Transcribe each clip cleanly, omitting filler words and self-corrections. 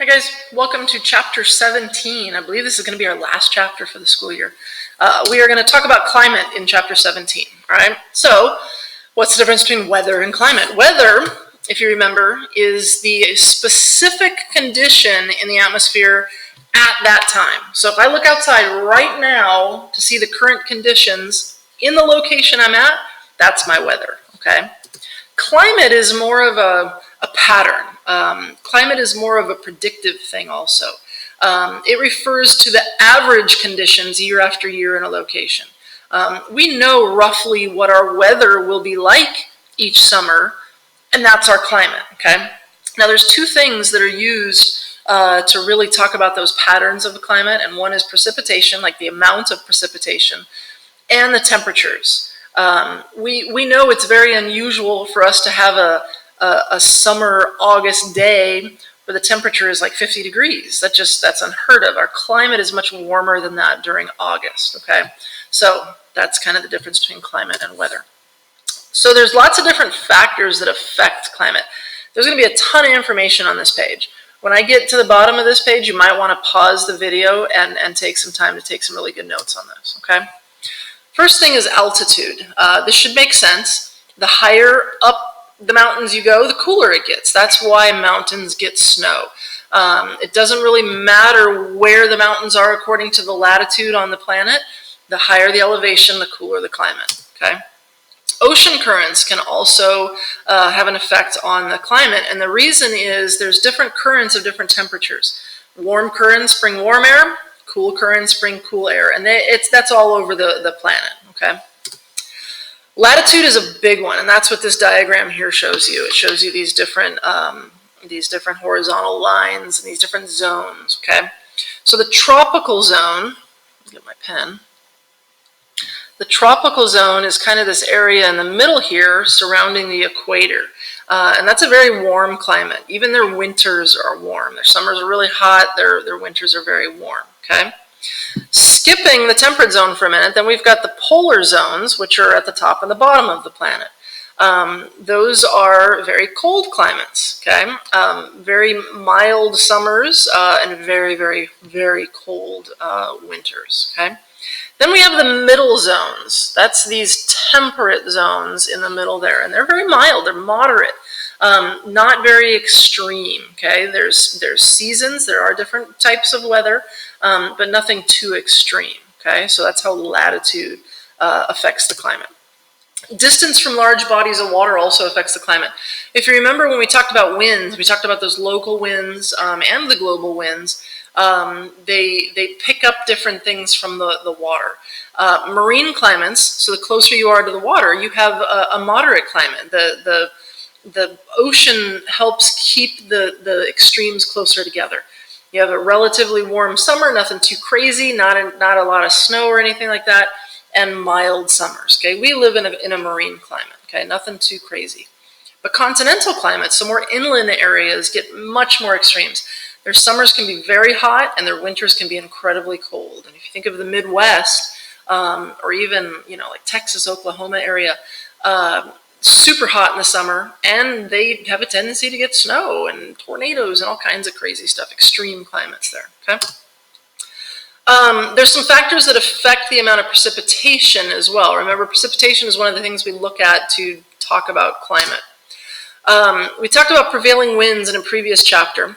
Hi guys, welcome to chapter 17. I believe this is going to be our last chapter for the school year. We are going to talk about climate in chapter 17. All right. So, what's the difference between weather and climate? Weather, if you remember, is the specific condition in the atmosphere at that time. So if I look outside right now to see the current conditions in the location I'm at, that's my weather. Okay. Climate is more of a pattern. Climate is more of a predictive thing also. It refers to the average conditions year after year in a location. We know roughly what our weather will be like each summer, and that's our climate, okay? Now there's two things that are used to really talk about those patterns of the climate, and one is precipitation, like the amount of precipitation, and the temperatures. We know it's very unusual for us to have a summer August day where the temperature is like 50 degrees. That's unheard of. Our climate is much warmer than that during August, okay? So that's kind of the difference between climate and weather. So there's lots of different factors that affect climate. There's going to be a ton of information on this page. When I get to the bottom of this page, you might want to pause the video and take some time to take some really good notes on this, okay? First thing is altitude. This should make sense. The higher up the mountains you go, the cooler it gets. That's why mountains get snow. It doesn't really matter where the mountains are according to the latitude on the planet. The higher the elevation, the cooler the climate, okay? Ocean currents can also have an effect on the climate, and the reason is there's different currents of different temperatures. Warm currents bring warm air, cool currents bring cool air, and that's all over the planet, okay? Latitude is a big one, and that's what this diagram here shows you. It shows you these different horizontal lines and these different zones, okay? So the tropical zone, let me get my pen. The tropical zone is kind of this area in the middle here surrounding the equator. And that's a very warm climate. Even their winters are warm. Their summers are really hot. Their winters are very warm, okay? Skipping the temperate zone for a minute, then we've got the polar zones, which are at the top and the bottom of the planet. Those are very cold climates, okay? Very mild summers and very, very, very cold winters, okay? Then we have the middle zones. That's these temperate zones in the middle there, and they're very mild, they're moderate, not very extreme, okay? There's seasons, there are different types of weather, but nothing too extreme, okay? So that's how latitude affects the climate. Distance from large bodies of water also affects the climate. If you remember when we talked about winds, we talked about those local winds and the global winds. They pick up different things from the water. Marine climates, so the closer you are to the water, you have a moderate climate. The ocean helps keep the extremes closer together. You have a relatively warm summer, nothing too crazy, not a lot of snow or anything like that, and mild summers. Okay, we live in a marine climate. Okay, nothing too crazy. But continental climates, so more inland areas, get much more extremes. Their summers can be very hot, and their winters can be incredibly cold. And if you think of the Midwest, or even like Texas, Oklahoma area, super hot in the summer, and they have a tendency to get snow and tornadoes and all kinds of crazy stuff. Extreme climates there. Okay. There's some factors that affect the amount of precipitation as well. Remember, precipitation is one of the things we look at to talk about climate. We talked about prevailing winds in a previous chapter.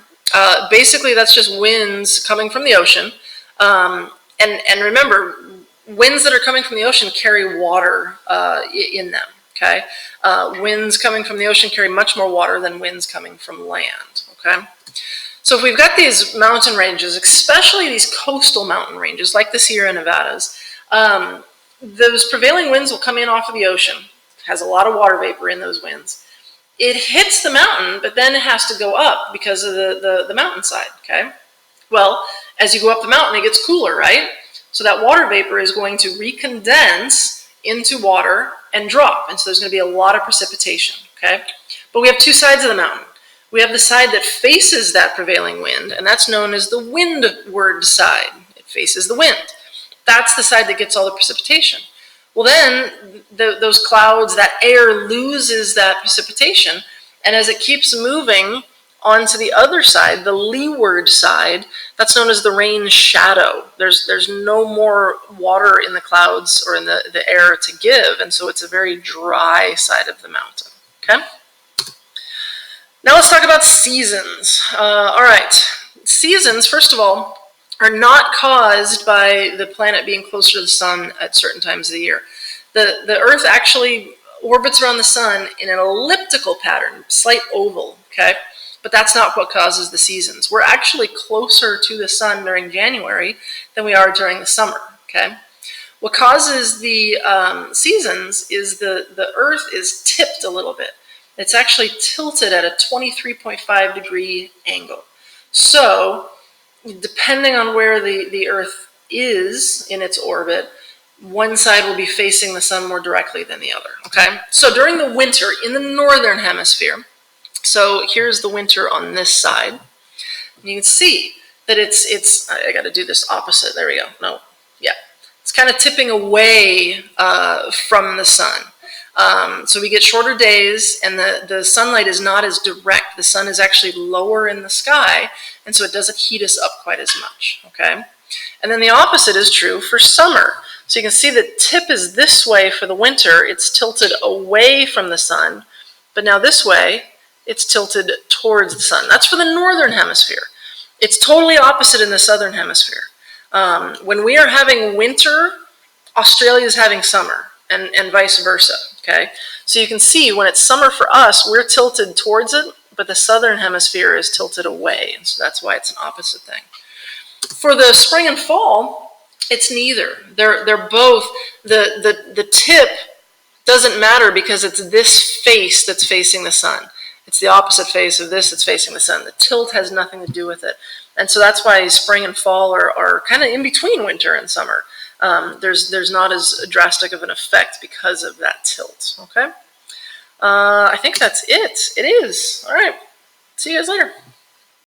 Basically, that's just winds coming from the ocean. And remember, winds that are coming from the ocean carry water in them, okay? Winds coming from the ocean carry much more water than winds coming from land, okay? So if we've got these mountain ranges, especially these coastal mountain ranges, like the Sierra Nevadas, those prevailing winds will come in off of the ocean. It has a lot of water vapor in those winds. It hits the mountain, but then it has to go up because of the mountainside, okay? Well, as you go up the mountain, it gets cooler, right? So that water vapor is going to recondense into water and drop, and so there's going to be a lot of precipitation, okay? But we have two sides of the mountain. We have the side that faces that prevailing wind, and that's known as the windward side. It faces the wind. That's the side that gets all the precipitation. Well, then those clouds, that air loses that precipitation, and as it keeps moving onto the other side, the leeward side, that's known as the rain shadow. There's no more water in the clouds or in the air to give, and so it's a very dry side of the mountain. Okay? Now let's talk about seasons. All right. Seasons, first of all, are not caused by the planet being closer to the sun at certain times of the year. The Earth actually orbits around the sun in an elliptical pattern, slight oval, okay? But that's not what causes the seasons. We're actually closer to the sun during January than we are during the summer, okay? What causes the seasons is the Earth is tipped a little bit. It's actually tilted at a 23.5 degree angle. So, depending on where the Earth is in its orbit, one side will be facing the sun more directly than the other, okay? So during the winter in the northern hemisphere, so here's the winter on this side, you can see that it's I gotta do this opposite, there we go, no, yeah. It's kind of tipping away from the sun. So we get shorter days, and the sunlight is not as direct. The sun is actually lower in the sky, and so it doesn't heat us up quite as much, okay? And then the opposite is true for summer. So you can see the tip is this way for the winter. It's tilted away from the sun, but now this way, it's tilted towards the sun. That's for the northern hemisphere. It's totally opposite in the southern hemisphere. When we are having winter, Australia is having summer, and vice versa, okay? So you can see when it's summer for us, we're tilted towards it, but the southern hemisphere is tilted away, and so that's why it's an opposite thing. For the spring and fall, it's neither. They're both, the tip doesn't matter because it's this face that's facing the sun. It's the opposite face of this that's facing the sun. The tilt has nothing to do with it. And so that's why spring and fall are kind of in between winter and summer. There's not as drastic of an effect because of that tilt, okay? I think that's it. It is. All right. See you guys later.